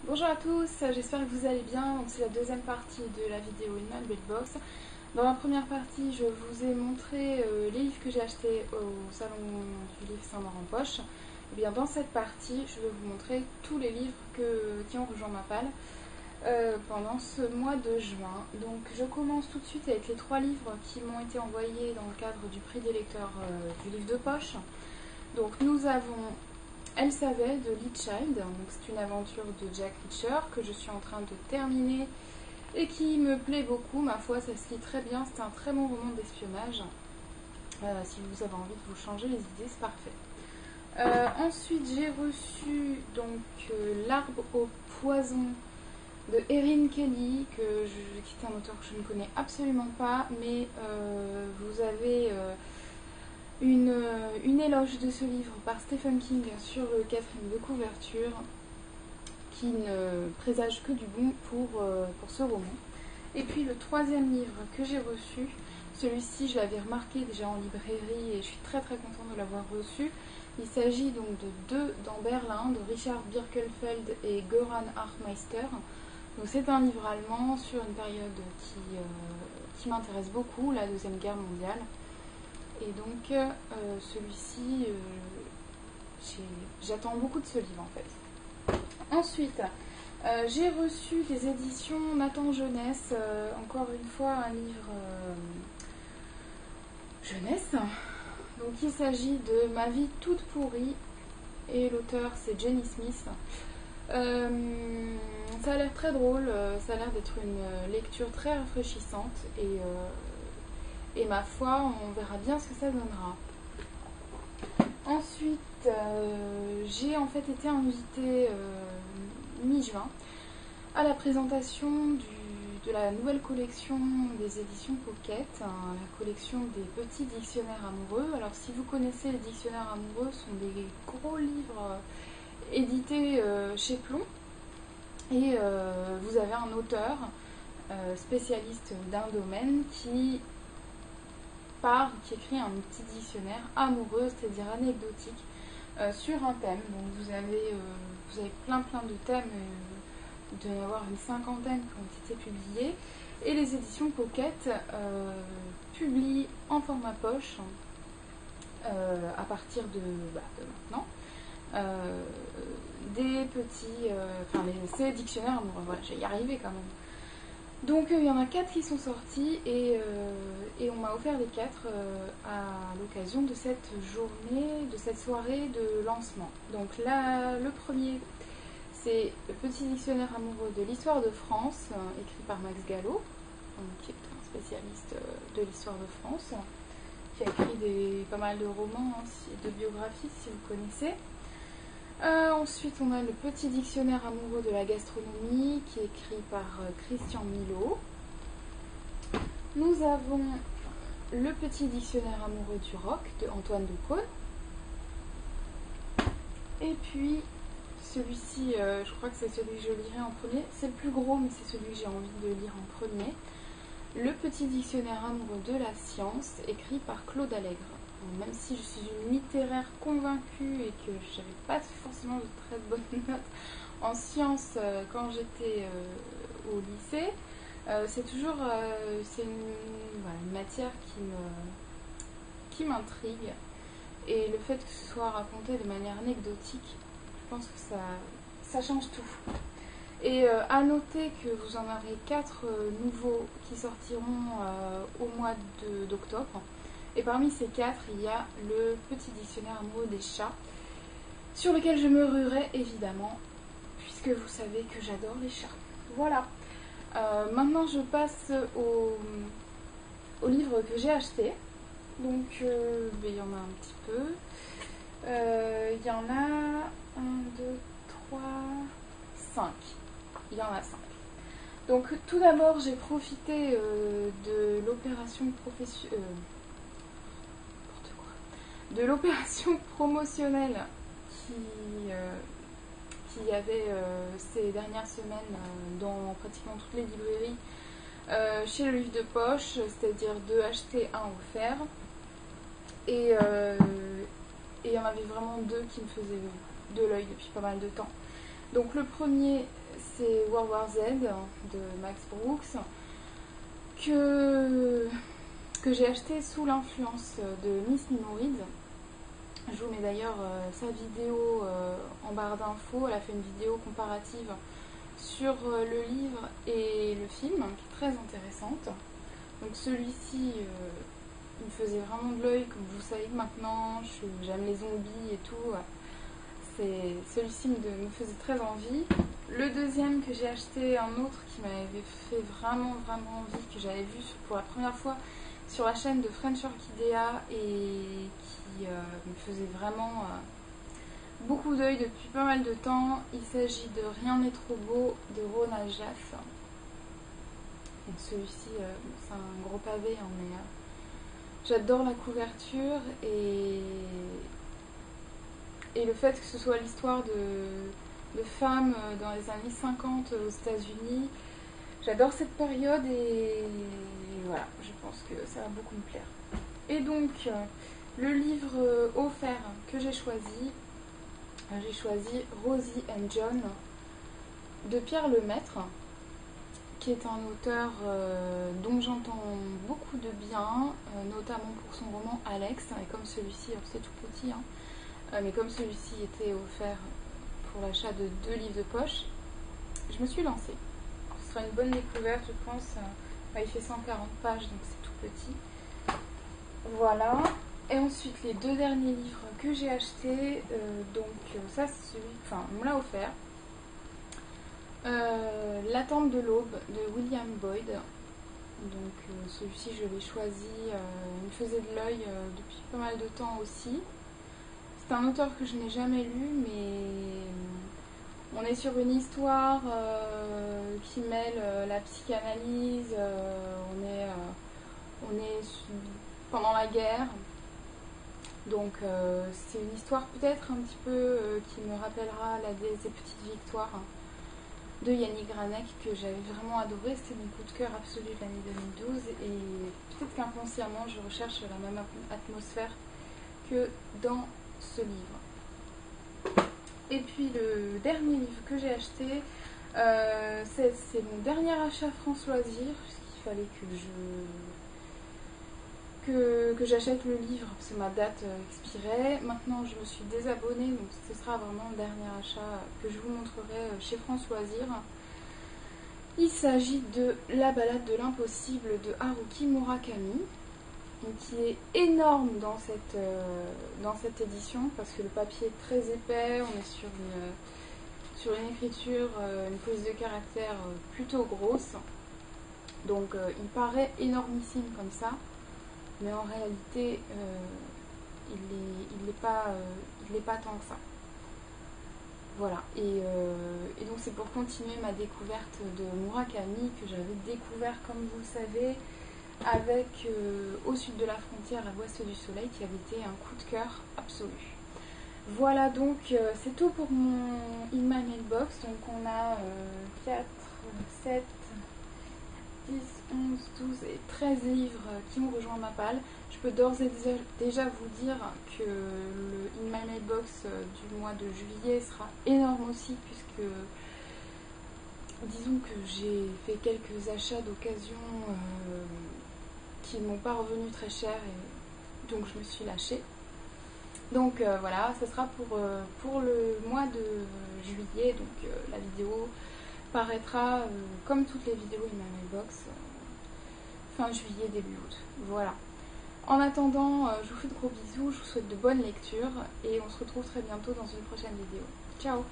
Bonjour à tous, j'espère que vous allez bien. C'est la deuxième partie de la vidéo In My Big Box. Dans la première partie, je vous ai montré les livres que j'ai achetés au salon du livre Saint-Maur-en-Poche. Et bien dans cette partie, je vais vous montrer tous les livres qui ont rejoint ma palle pendant ce mois de juin. Donc je commence tout de suite avec les 3 livres qui m'ont été envoyés dans le cadre du prix des lecteurs du livre de poche. Donc nous avons Elle savait de Lee Child, c'est une aventure de Jack Reacher que je suis en train de terminer et qui me plaît beaucoup, ma foi ça se lit très bien, c'est un très bon roman d'espionnage. Si vous avez envie de vous changer les idées, c'est parfait. Ensuite j'ai reçu donc L'arbre au poison de Erin Kelly, qui est un auteur que je ne connais absolument pas, mais vous avez une éloge de ce livre par Stephen King sur le quatrième de couverture qui ne présage que du bon pour ce roman. Et puis le 3e livre que j'ai reçu, celui-ci je l'avais remarqué déjà en librairie et je suis très très contente de l'avoir reçu. Il s'agit donc de Deux dans Berlin de Richard Birkenfeld et Göran Hartmeister. Donc c'est un livre allemand sur une période qui m'intéresse beaucoup, la Deuxième Guerre mondiale. Et donc celui-ci, j'attends beaucoup de ce livre en fait. Ensuite, j'ai reçu des éditions Nathan Jeunesse, encore une fois un livre jeunesse. Donc il s'agit de Ma vie toute pourrie et l'auteur c'est Jenny Smith. Ça a l'air très drôle, ça a l'air d'être une lecture très rafraîchissante et ma foi, on verra bien ce que ça donnera. Ensuite, j'ai en fait été invitée mi-juin à la présentation de la nouvelle collection des éditions Pocket, la collection des petits dictionnaires amoureux. Alors si vous connaissez les dictionnaires amoureux, ce sont des gros livres édités chez Plon. Et vous avez un auteur spécialiste d'un domaine qui écrit un petit dictionnaire amoureux, c'est-à-dire anecdotique, sur un thème. Donc vous avez plein de thèmes, il doit y en avoir une 50aine qui ont été publiés. Et les éditions Pocket publient en format poche à partir de maintenant des petits, ces dictionnaires amoureux. Voilà, j'ai y arrivé quand même. Donc il y en a 4 qui sont sortis et on m'a offert les 4 à l'occasion de cette journée, de cette soirée de lancement. Donc là, le premier, c'est le petit dictionnaire amoureux de l'histoire de France, écrit par Max Gallo, qui est un spécialiste de l'histoire de France, qui a écrit pas mal de romans, de biographies si vous connaissez. Ensuite, on a le petit dictionnaire amoureux de la gastronomie qui est écrit par Christian Milot. Nous avons le petit dictionnaire amoureux du rock de Antoine Decaune. Et puis, celui-ci, je crois que c'est celui que je lirai en premier. C'est le plus gros, mais c'est celui que j'ai envie de lire en premier. Le petit dictionnaire amoureux de la science, écrit par Claude Allègre. Même si je suis une littéraire convaincue et que je n'avais pas forcément de très bonnes notes en sciences quand j'étais au lycée, c'est toujours une matière qui m'intrigue. Et le fait que ce soit raconté de manière anecdotique, je pense que ça change tout. Et à noter que vous en aurez 4 nouveaux qui sortiront au mois d'octobre. Et parmi ces 4, il y a le petit dictionnaire amoureux des chats, sur lequel je me ruerai évidemment, puisque vous savez que j'adore les chats. Voilà. Maintenant, je passe au livre que j'ai acheté. Donc, il y en a un petit peu. Il y en a 1, 2, 3, 5. Il y en a 5. Donc, tout d'abord, j'ai profité de l'opération promotionnelle qui y avait ces dernières semaines dans pratiquement toutes les librairies chez le livre de poche, c'est-à-dire 2 achetés, 1 offert. Et il y en avait vraiment 2 qui me faisaient de l'œil depuis pas mal de temps. Donc le premier, c'est World War Z de Max Brooks que j'ai acheté sous l'influence de Miss Nimouride. Je vous mets d'ailleurs sa vidéo en barre d'infos. Elle a fait une vidéo comparative sur le livre et le film, qui est très intéressante. Donc celui-ci, il me faisait vraiment de l'œil, comme vous savez que maintenant, j'aime les zombies et tout. Celui-ci me faisait très envie. Le deuxième que j'ai acheté, un autre qui m'avait fait vraiment envie, que j'avais vu pour la première fois sur la chaîne de French Orchidea et qui me faisait vraiment beaucoup d'œil depuis pas mal de temps. Il s'agit de Rien n'est trop beau de Rona Jaff. Donc celui-ci, c'est un gros pavé, hein, mais j'adore la couverture et le fait que ce soit l'histoire de femmes dans les années 50 aux États-Unis. J'adore cette période et voilà, je pense que ça va beaucoup me plaire. Et donc, le livre offert que j'ai choisi Rosie and John de Pierre Lemaître, qui est un auteur dont j'entends beaucoup de bien, notamment pour son roman Alex, et comme celui-ci, alors c'est tout petit, hein, mais comme celui-ci était offert pour l'achat de 2 livres de poche, je me suis lancée. Alors, ce sera une bonne découverte, je pense. Il fait 140 pages, donc c'est tout petit. Voilà. Et ensuite, les 2 derniers livres que j'ai achetés, ça, c'est celui, on me l'a offert. L'attente de l'aube de William Boyd. Donc celui-ci, je l'ai choisi. Il me faisait de l'œil depuis pas mal de temps aussi. C'est un auteur que je n'ai jamais lu, mais on est sur une histoire qui mêle la psychanalyse, on est pendant la guerre. Donc c'est une histoire peut-être un petit peu qui me rappellera des petites victoires de Yannick Granek, que j'avais vraiment adoré. C'était mon coup de cœur absolu de l'année 2012 et peut-être qu'inconsciemment je recherche la même atmosphère que dans ce livre. Et puis le dernier livre que j'ai acheté, c'est mon dernier achat France Loisirs, puisqu'il fallait que j'achète le livre parce que ma date expirait. Maintenant je me suis désabonnée, donc ce sera vraiment le dernier achat que je vous montrerai chez France Loisirs. Il s'agit de La balade de l'impossible de Haruki Murakami, qui est énorme dans cette édition parce que le papier est très épais, on est sur une écriture, une prise de caractère plutôt grosse. Donc il paraît énormissime comme ça, mais en réalité il n'est pas tant que ça. Voilà, et donc c'est pour continuer ma découverte de Murakami, que j'avais découvert, comme vous le savez, avec Au sud de la frontière, à l'ouest du soleil, qui avait été un coup de cœur absolu. Voilà, donc c'est tout pour mon In My Mailbox. Donc on a 4, 7, 10, 11, 12 et 13 livres qui ont rejoint ma palle. Je peux d'ores et déjà vous dire que le In My Mailbox du mois de juillet sera énorme aussi, puisque disons que j'ai fait quelques achats d'occasion qui ne m'ont pas revenu très cher, et donc je me suis lâchée. Donc voilà, ça sera pour le mois de juillet. Donc la vidéo paraîtra comme toutes les vidéos In My Mailbox fin juillet, début août. Voilà. En attendant, je vous fais de gros bisous, je vous souhaite de bonnes lectures et on se retrouve très bientôt dans une prochaine vidéo. Ciao!